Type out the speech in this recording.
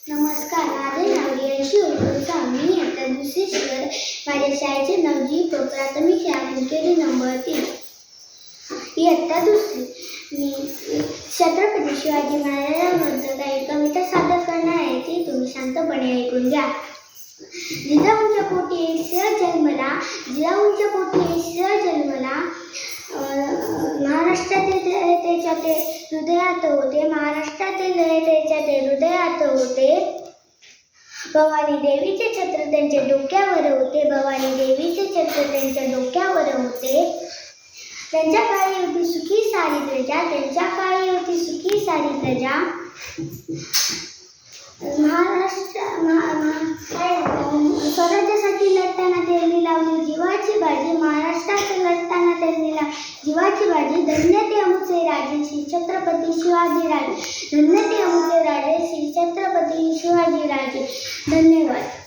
नमस्कार, माझे नाव रियांशी उर्दूचा. मी इयत्ता दुसरी शिकत. माझ्या शाळेचे नाव जी प्राथमिक शाळा मुकेरी नंबर 3 इयत्ता दुसरी. मी छत्रपती शिवाजी महाराजांबद्दल काही कविता सादर करणार आहे, ती तुम्ही शांतपणे ऐकून घ्या. जिजाऊंच्या पोटी एक सिंह जन्मला, जिजाऊंच्या पोटी एक सिंह जन्मला. महाराष्ट्रातील त्याच्या ते हृदयात होते, महाराष्ट्रातील त्याच्या ते हृदयात होते. भवानी देवीचे छत्र त्यांच्या डोक्यावर होते, भवानी देवीचे छत्र त्यांच्या डोक्यावर होते. त्यांच्या काळी होती सुखी सारी प्रजा, त्यांच्या काळी होती सुखी सारी प्रजा. स्वराज्यासाठी लढताना त्यांनी लावली जीवाची बाजी, महाराष्ट्रात लढताना त्यांनी जीवाची बाजी. धन्य ते आमचे राजे श्री छत्रपती शिवाजी राजे, धन्य ते आमचे राजे श्री छत्रपती शिवाजी राजे. धन्यवाद.